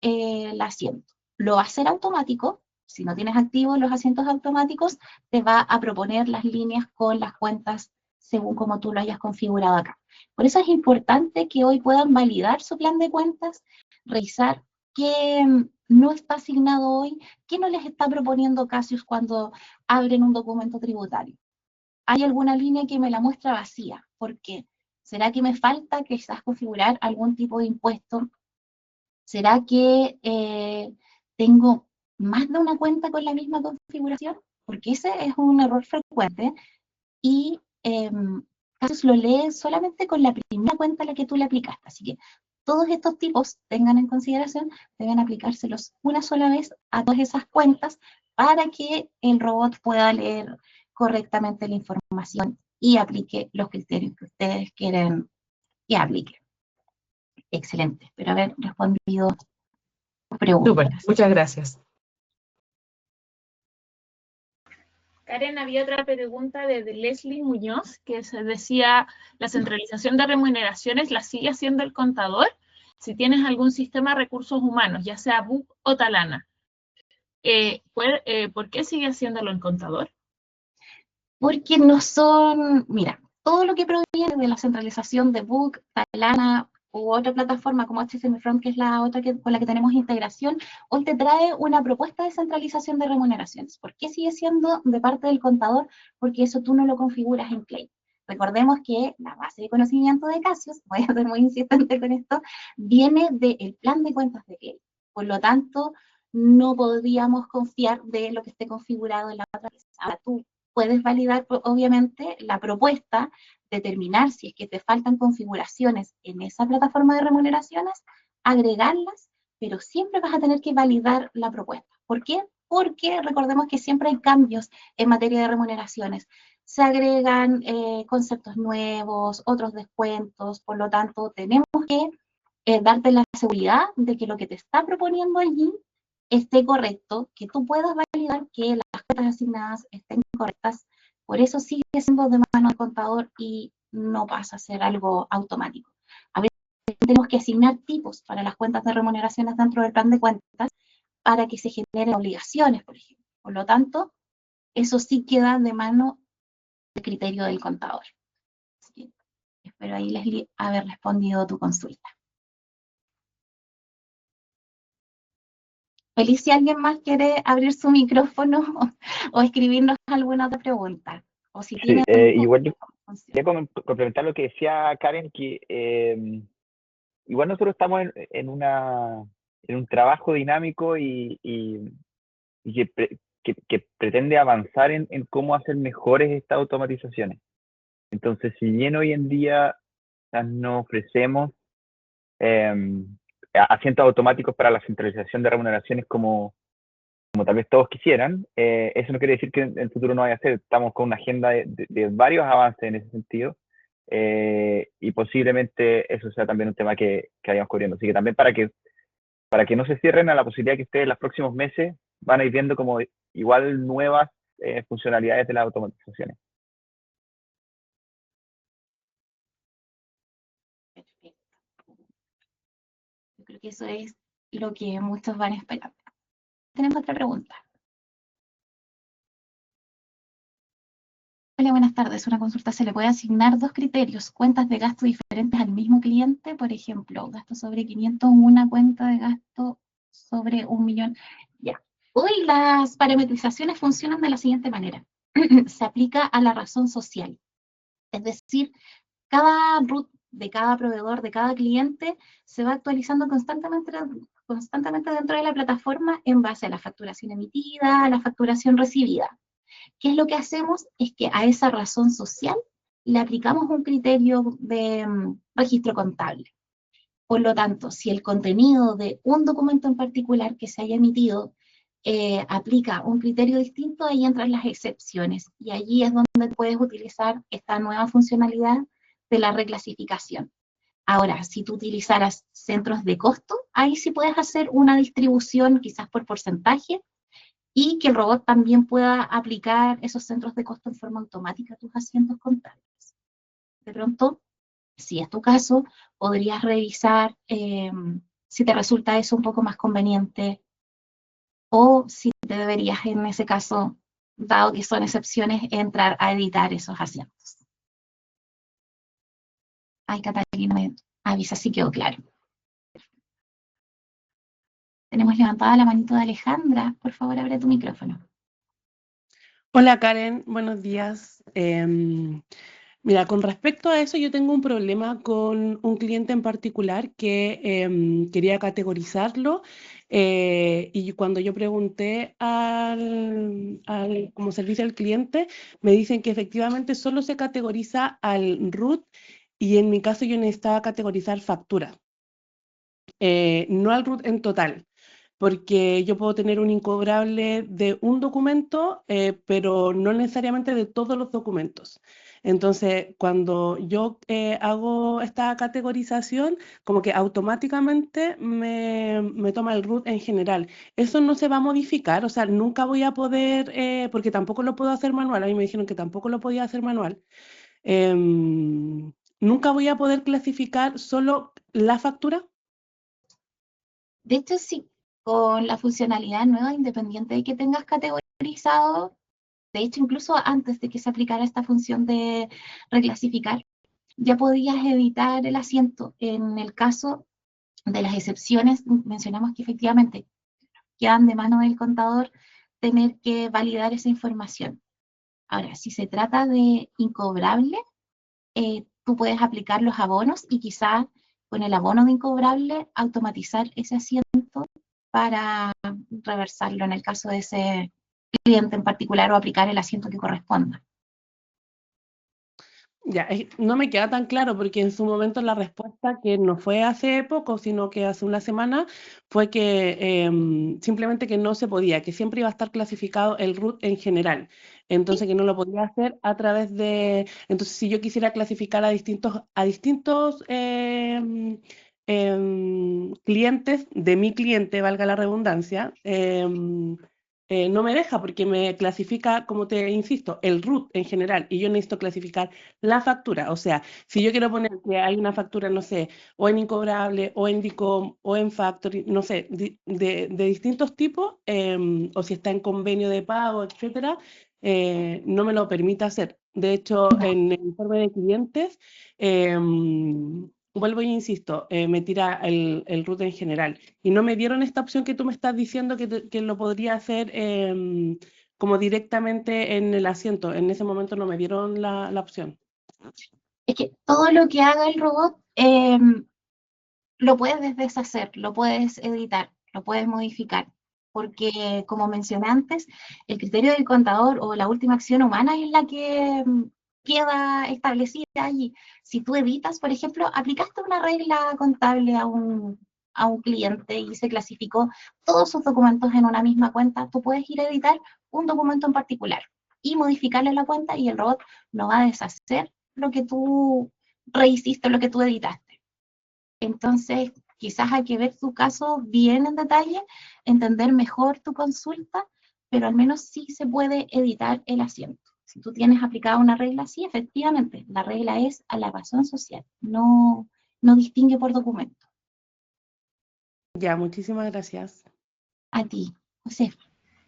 el asiento. Lo va a hacer automático. Si no tienes activos los asientos automáticos, te va a proponer las líneas con las cuentas según como tú lo hayas configurado acá. Por eso es importante que hoy puedan validar su plan de cuentas, revisar qué no está asignado hoy, qué no les está proponiendo Cassius cuando abren un documento tributario. ¿Hay alguna línea que me la muestra vacía? ¿Por qué? ¿Será que me falta quizás configurar algún tipo de impuesto? ¿Será que tengo más de una cuenta con la misma configuración? Porque ese es un error frecuente y Cassius lo lee solamente con la primera cuenta a la que tú le aplicaste. Así que todos estos tipos, tengan en consideración, deben aplicárselos una sola vez a todas esas cuentas para que el robot pueda leer correctamente la información y aplique los criterios que ustedes quieren que aplique. Excelente, espero haber respondido tus preguntas. Súper, muchas gracias. Karen, había otra pregunta de Leslie Muñoz que se decía, ¿la centralización de remuneraciones la sigue haciendo el contador? Si tienes algún sistema de recursos humanos, ya sea BUC o Talana, ¿por qué sigue haciéndolo el contador? Porque no son, mira, todo lo que proviene de la centralización de Book, Talana u otra plataforma como HCM Front, que es la otra con la que tenemos integración, hoy te trae una propuesta de centralización de remuneraciones. ¿Por qué sigue siendo de parte del contador? Porque eso tú no lo configuras en Clay. Recordemos que la base de conocimiento de Cassius, voy a ser muy insistente con esto, viene del plan de cuentas de Clay. Por lo tanto, no podríamos confiar de lo que esté configurado en la otra. Ahora tú puedes validar, obviamente, la propuesta, determinar si es que te faltan configuraciones en esa plataforma de remuneraciones, agregarlas, pero siempre vas a tener que validar la propuesta. ¿Por qué? Porque recordemos que siempre hay cambios en materia de remuneraciones. Se agregan conceptos nuevos, otros descuentos, por lo tanto, tenemos que darte la seguridad de que lo que te está proponiendo allí esté correcto, que tú puedas validar que las cuentas asignadas estén correctas. Por eso sigue siendo de mano del contador y no pasa a ser algo automático. A veces tenemos que asignar tipos para las cuentas de remuneraciones dentro del plan de cuentas para que se generen obligaciones, por ejemplo. Por lo tanto, eso sí queda de mano del criterio del contador. Así que espero ahí, Leslie, haber respondido tu consulta. Feliz, si alguien más quiere abrir su micrófono o escribirnos alguna otra pregunta. O si Sí, tiene igual yo quería complementar lo que decía Karen, que igual nosotros estamos en un trabajo dinámico y que pretende avanzar en cómo hacer mejores estas automatizaciones. Entonces, si bien hoy en día no ofrecemos asientos automáticos para la centralización de remuneraciones como tal vez todos quisieran, eso no quiere decir que en el futuro no vaya a ser. Estamos con una agenda de varios avances en ese sentido, y posiblemente eso sea también un tema que vayamos cubriendo. Así que también para que no se cierren a la posibilidad que ustedes en los próximos meses van a ir viendo como igual nuevas funcionalidades de las automatizaciones. Perfecto. Yo creo que eso es lo que muchos van a esperar. Tenemos otra pregunta. Hola, buenas tardes. Una consulta: ¿se le puede asignar 2 criterios, cuentas de gasto diferentes al mismo cliente? Por ejemplo, gasto sobre 500 en una cuenta de gasto sobre 1 millón. Ya. Hoy las parametrizaciones funcionan de la siguiente manera. Se aplica a la razón social. Es decir, cada root de cada proveedor, de cada cliente, se va actualizando constantemente dentro de la plataforma en base a la facturación emitida, a la facturación recibida. ¿Qué es lo que hacemos? Es que a esa razón social le aplicamos un criterio de registro contable. Por lo tanto, si el contenido de un documento en particular que se haya emitido aplica un criterio distinto, ahí entran las excepciones. Y allí es donde puedes utilizar esta nueva funcionalidad de la reclasificación. Ahora, si tú utilizaras centros de costo, ahí sí puedes hacer una distribución quizás por porcentaje, y que el robot también pueda aplicar esos centros de costo en forma automática a tus asientos contables. De pronto, si es tu caso, podrías revisar si te resulta eso un poco más conveniente, o si te deberías, en ese caso, dado que son excepciones, entrar a editar esos asientos. Ay, Catalina me avisa si quedó claro. Tenemos levantada la manito de Alejandra. Por favor, abre tu micrófono. Hola Karen, buenos días. Mira, con respecto a eso, yo tengo un problema con un cliente en particular que quería categorizarlo, y cuando yo pregunté como servicio al cliente, me dicen que efectivamente solo se categoriza al root, y en mi caso yo necesitaba categorizar factura, no al root en total, porque yo puedo tener un incobrable de un documento, pero no necesariamente de todos los documentos. Entonces, cuando yo hago esta categorización, como que automáticamente me toma el root en general. Eso no se va a modificar, o sea, nunca voy a poder, porque tampoco lo puedo hacer manual, a mí me dijeron que tampoco lo podía hacer manual. Nunca voy a poder clasificar solo la factura. De hecho, sí, con la funcionalidad nueva, independiente de que tengas categorizado, de hecho, incluso antes de que se aplicara esta función de reclasificar, ya podías editar el asiento. En el caso de las excepciones, mencionamos que efectivamente quedan de mano del contador tener que validar esa información. Ahora, si se trata de incobrable, tú puedes aplicar los abonos y quizá con el abono de incobrable automatizar ese asiento para reversarlo en el caso de ese cliente en particular, o aplicar el asiento que corresponda. Ya, no me queda tan claro porque en su momento la respuesta, que no fue hace poco, sino que hace una semana, fue que simplemente que no se podía, que siempre iba a estar clasificado el root en general. Entonces que no lo podía hacer a través de... Entonces si yo quisiera clasificar a distintos clientes de mi cliente, valga la redundancia, no me deja porque me clasifica, como te insisto, el root en general, y yo necesito clasificar la factura. O sea, si yo quiero poner que hay una factura, no sé, o en incobrable, o en DICOM, o en factory, no sé, de distintos tipos, o si está en convenio de pago, etcétera, no me lo permite hacer. De hecho, en el informe de clientes, vuelvo e insisto, me tira el root en general. Y no me dieron esta opción que tú me estás diciendo que lo podría hacer como directamente en el asiento. En ese momento no me dieron la opción. Es que todo lo que haga el robot lo puedes deshacer, lo puedes editar, lo puedes modificar. Porque, como mencioné antes, el criterio del contador o la última acción humana es la que queda establecida allí. Si tú editas, por ejemplo, aplicaste una regla contable a un cliente y se clasificó todos sus documentos en una misma cuenta, tú puedes ir a editar un documento en particular y modificarle la cuenta y el robot no va a deshacer lo que tú rehiciste, lo que tú editaste. Entonces, quizás hay que ver tu caso bien en detalle, entender mejor tu consulta, pero al menos sí se puede editar el asiento. Si tú tienes aplicada una regla, sí, efectivamente, la regla es a la razón social, no distingue por documento. Ya, muchísimas gracias. A ti, José.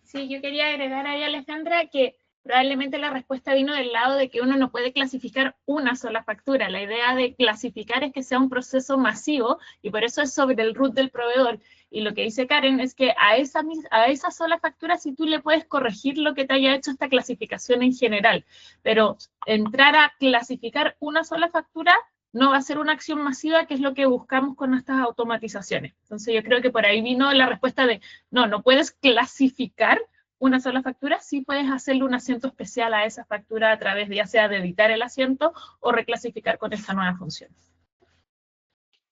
Sí, yo quería agregar ahí, Alejandra, que probablemente la respuesta vino del lado de que uno no puede clasificar una sola factura. La idea de clasificar es que sea un proceso masivo y por eso es sobre el root del proveedor. Y lo que dice Karen es que a esa sola factura sí tú le puedes corregir lo que te haya hecho esta clasificación en general. Pero entrar a clasificar una sola factura no va a ser una acción masiva, que es lo que buscamos con estas automatizaciones. Entonces yo creo que por ahí vino la respuesta de no puedes clasificar una sola factura, sí puedes hacerle un asiento especial a esa factura a través de ya sea de editar el asiento o reclasificar con esta nueva función.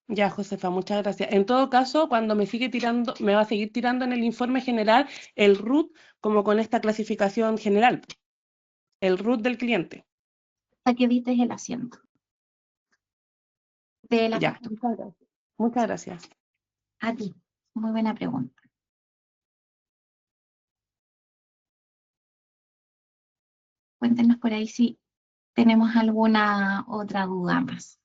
Ya, Josefa, muchas gracias. En todo caso, cuando me sigue tirando, me va a seguir tirando en el informe general el root como con esta clasificación general, el root del cliente. Hasta que edites el asiento. De la Ya, factura. muchas gracias. A ti, muy buena pregunta. Cuéntenos por ahí si tenemos alguna otra duda más.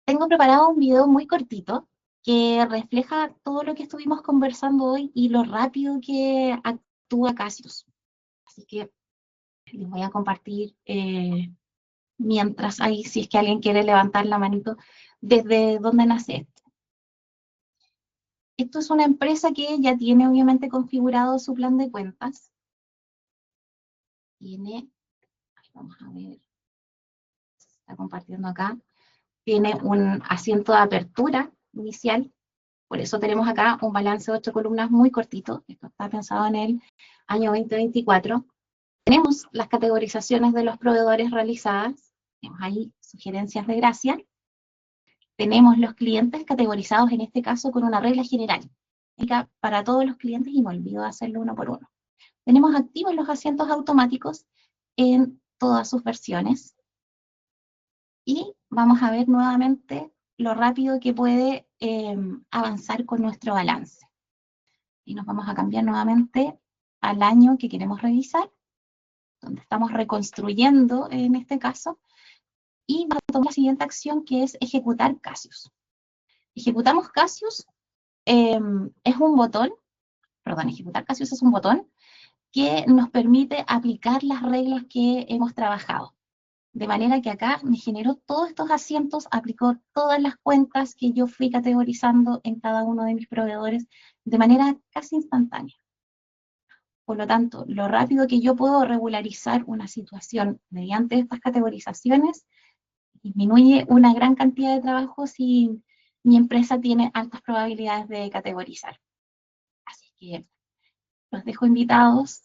Tengo preparado un video muy cortito que refleja todo lo que estuvimos conversando hoy y lo rápido que actúa Cassius. Así que les voy a compartir mientras ahí, si es que alguien quiere levantar la manito, desde dónde nace esto. Esto es una empresa que ya tiene obviamente configurado su plan de cuentas. Tiene, vamos a ver, se está compartiendo acá. Tiene un asiento de apertura inicial. Por eso tenemos acá un balance de 8 columnas muy cortito. Esto está pensado en el año 2024. Tenemos las categorizaciones de los proveedores realizadas. Tenemos ahí sugerencias de gracia. Tenemos los clientes categorizados en este caso con una regla general. Para todos los clientes y me olvido de hacerlo uno por uno. Tenemos activos los asientos automáticos en todas sus versiones. Y vamos a ver nuevamente lo rápido que puede avanzar con nuestro balance. Y nos vamos a cambiar nuevamente al año que queremos revisar, donde estamos reconstruyendo en este caso, y vamos a tomar la siguiente acción, que es ejecutar Cassius. Ejecutamos Cassius, es un botón, ejecutar Cassius es un botón que nos permite aplicar las reglas que hemos trabajado. De manera que acá me generó todos estos asientos, aplicó todas las cuentas que yo fui categorizando en cada uno de mis proveedores de manera casi instantánea. Por lo tanto, lo rápido que yo puedo regularizar una situación mediante estas categorizaciones disminuye una gran cantidad de trabajo si mi empresa tiene altas probabilidades de categorizar. Así que los dejo invitados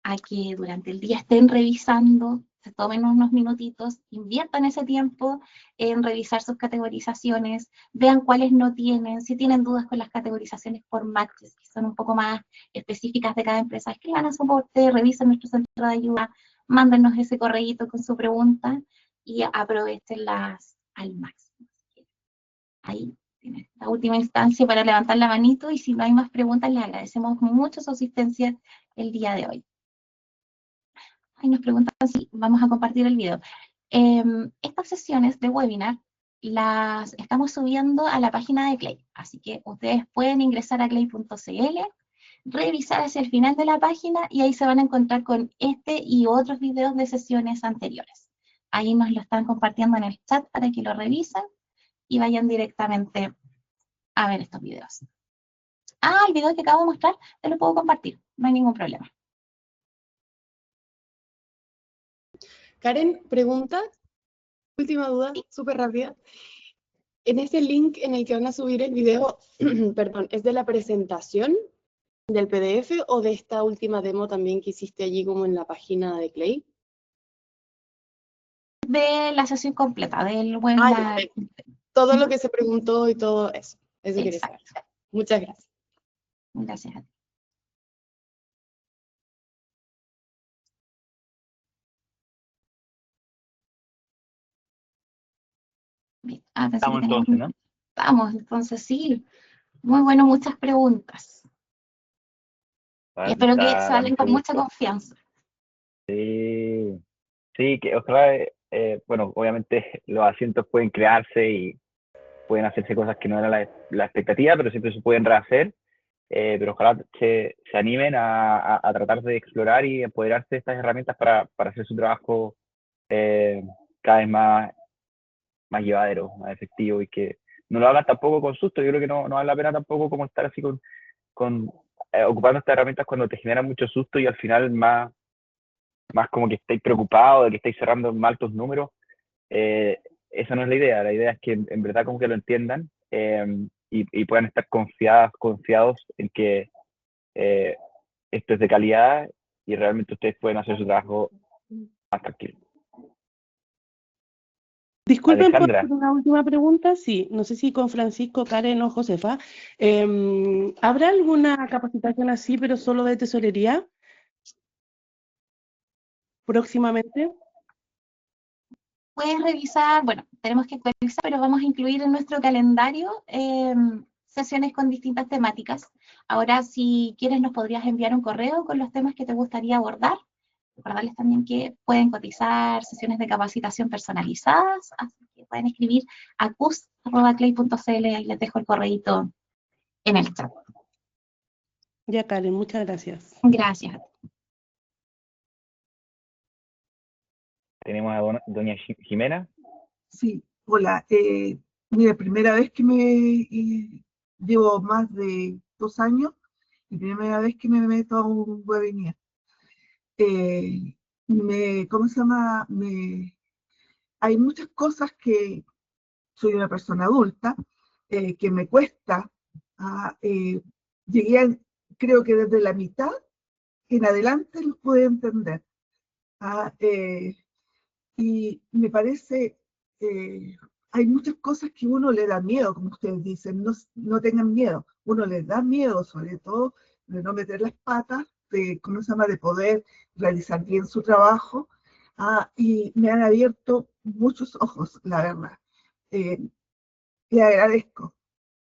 a que durante el día estén revisando, se tomen unos minutitos, inviertan ese tiempo en revisar sus categorizaciones, vean cuáles no tienen, si tienen dudas con las categorizaciones por matches, que son un poco más específicas de cada empresa, escriban a soporte, revisen nuestro centro de ayuda, mándenos ese correíto con su pregunta y aprovechenlas al máximo. Ahí en esta última instancia para levantar la manito, y si no hay más preguntas, les agradecemos mucho su asistencia el día de hoy. Ahí nos preguntan si vamos a compartir el video. Estas sesiones de webinar las estamos subiendo a la página de Clay, así que ustedes pueden ingresar a clay.cl, revisar hacia el final de la página y ahí se van a encontrar con este y otros videos de sesiones anteriores. Ahí nos lo están compartiendo en el chat para que lo revisen y vayan directamente a ver estos videos. Ah, el video que acabo de mostrar, te lo puedo compartir, no hay ningún problema. Karen, pregunta, última duda, súper rápida. En ese link en el que van a subir el video, perdón, ¿es de la presentación del PDF o de esta última demo también que hiciste allí como en la página de Clay? De la sesión completa, del Ah, webinar. ya, todo lo que se preguntó y todo eso. Eso quería saber. Muchas gracias. Gracias a ti. Bien, Estamos entonces, ¿no? Estamos, entonces sí. Muy bueno, muchas preguntas. Y espero que salgan con mucha confianza. Sí, sí, que ojalá, bueno, obviamente los asientos pueden crearse y pueden hacerse cosas que no era la expectativa, pero siempre se pueden rehacer. Pero ojalá se animen a tratar de explorar y empoderarse de estas herramientas para hacer su trabajo cada vez más llevadero, más efectivo, y que no lo hagan tampoco con susto. Yo creo que no vale la pena tampoco como estar así ocupando estas herramientas cuando te generan mucho susto y al final más como que estáis preocupados de que estáis cerrando mal tus números. Esa no es la idea es que en verdad como que lo entiendan y puedan estar confiados en que esto es de calidad y realmente ustedes pueden hacer su trabajo más tranquilo. Disculpen por Alejandra. una última pregunta, sí, no sé si con Francisco, Karen o Josefa. ¿Habrá alguna capacitación así, pero solo de tesorería próximamente? Puedes revisar, bueno, tenemos que actualizar, pero vamos a incluir en nuestro calendario sesiones con distintas temáticas. Ahora, si quieres, nos podrías enviar un correo con los temas que te gustaría abordar. Recordarles también que pueden cotizar sesiones de capacitación personalizadas, así que pueden escribir a cus@clay.cl, ahí les dejo el correíto en el chat. Ya, Karen, muchas gracias. Gracias. Tenemos a doña Jimena. Sí, hola. Mira, primera vez que llevo más de 2 años y primera vez que me meto a un webinar. ¿Cómo se llama? Hay muchas cosas que soy una persona adulta, que me cuesta. Llegué creo que desde la mitad en adelante los puedo entender. Y me parece, hay muchas cosas que uno le da miedo, como ustedes dicen, no tengan miedo. Uno les da miedo, sobre todo, de no meter las patas, ¿cómo se llama?, de poder realizar bien su trabajo. Y me han abierto muchos ojos, la verdad. Le agradezco.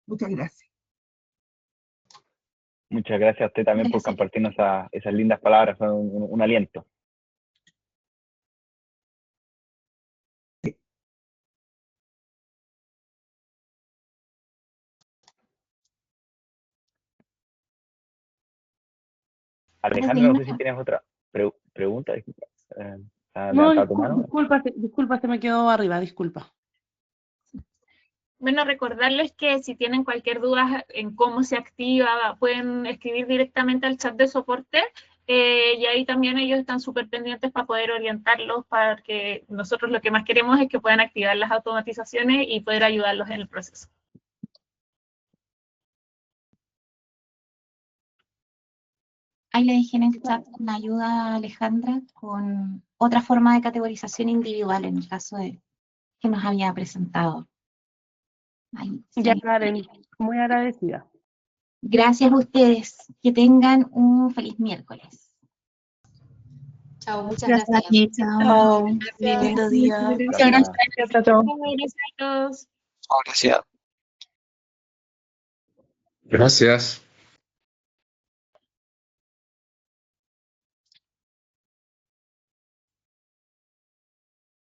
Muchas gracias. Muchas gracias a usted también por compartirnos esas lindas palabras, son un aliento. Alejandra, no sé si tienes otra pregunta. No, disculpa, se me quedó arriba, disculpa. Bueno, recordarles que si tienen cualquier duda en cómo se activa, pueden escribir directamente al chat de soporte y ahí también ellos están súper pendientes para poder orientarlos, para que nosotros lo que más queremos es que puedan activar las automatizaciones y poder ayudarlos en el proceso. Ahí le dejé en el chat una ayuda a Alejandra con otra forma de categorización individual en el caso de que nos había presentado. Ahí, Ya, sí. Karen, muy agradecida. Gracias a ustedes. Que tengan un feliz miércoles. Chao, muchas gracias. Chao. Lindo día. Gracias. Gracias a todos. Gracias. Gracias.